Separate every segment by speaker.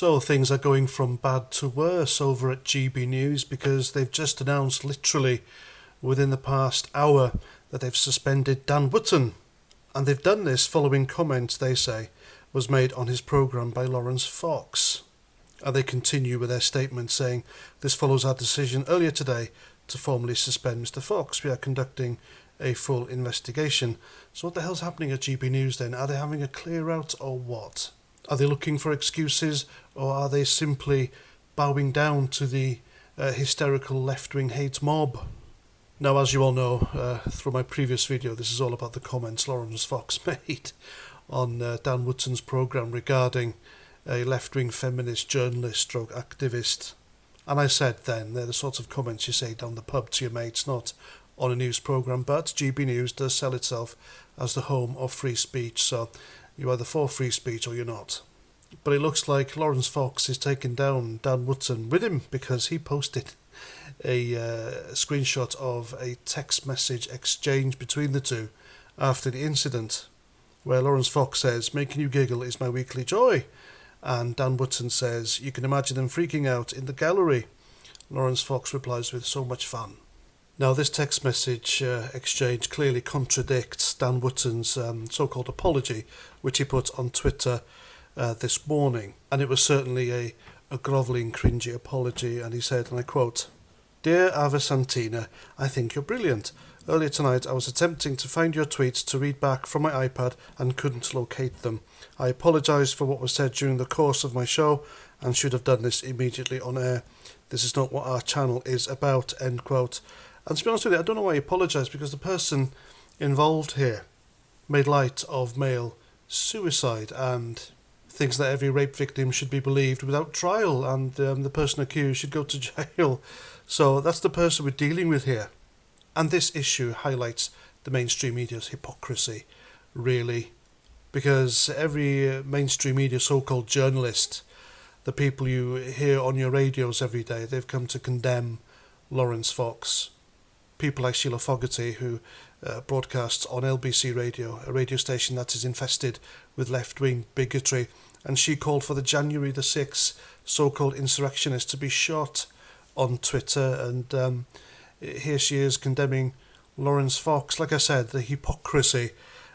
Speaker 1: So things are going from bad to worse over at GB News because they've just announced literally within the past hour that they've suspended Dan Wootton. And they've done this following comments, they say, was made on his programme by Laurence Fox. And they continue with their statement saying, "This follows our decision earlier today to formally suspend Mr Fox. We are conducting a full investigation." So what the hell's happening at GB News then? Are they having a clear out or what? Are they looking for excuses, or are they simply bowing down to the hysterical left-wing hate mob? Now, as you all know, through my previous video, this is all about the comments Laurence Fox made on Dan Wootton's programme regarding a left-wing feminist journalist stroke activist. And I said then, they're the sorts of comments you say down the pub to your mates, not on a news programme, but GB News does sell itself as the home of free speech, so you're either for free speech or you're not. But it looks like Laurence Fox is taking down Dan Wootton with him because he posted a screenshot of a text message exchange between the two after the incident, where Laurence Fox says, "Making you giggle is my weekly joy," and Dan Wootton says, "You can imagine them freaking out in the gallery." Laurence Fox replies with, "So much fun." Now, this text message exchange clearly contradicts Dan Wootton's so-called apology, which he put on Twitter this morning. And it was certainly a grovelling, cringy apology. And he said, and I quote, "Dear Ava Santina, I think you're brilliant. Earlier tonight I was attempting to find your tweets to read back from my iPad and couldn't locate them. I apologise for what was said during the course of my show and should have done this immediately on air. This is not what our channel is about," end quote. And to be honest with you, I don't know why he apologised, because the person involved here made light of male suicide and thinks that every rape victim should be believed without trial, and the person accused should go to jail. So that's the person we're dealing with here. And this issue highlights the mainstream media's hypocrisy, really, because every mainstream media so-called journalist, the people you hear on your radios every day, they've come to condemn Laurence Fox. People like Sheila Fogarty, who broadcasts on LBC Radio, a radio station that is infested with left-wing bigotry, and she called for the January the 6th so-called insurrectionists to be shot on Twitter, and here she is condemning Laurence Fox. Like I said, the hypocrisy,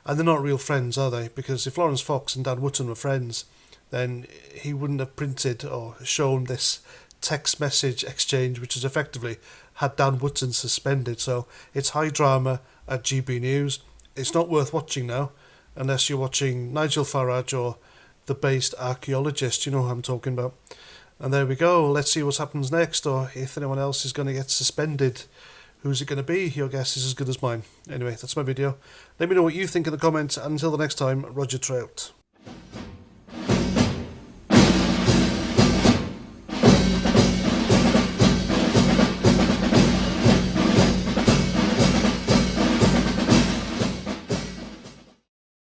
Speaker 1: and they're not real friends, are they? Because if Laurence Fox and Dan Wootton were friends, then he wouldn't have printed or shown this text message exchange, which has effectively had Dan Wootton suspended. So it's high drama at GB News. It's not worth watching now, unless you're watching Nigel Farage or the based archaeologist. You know who I'm talking about. And there we go. Let's see what happens next, or if anyone else is going to get suspended. Who's it going to be? Your guess is as good as mine. Anyway, that's my video. Let me know what you think in the comments, and until the next time, Roger Trout.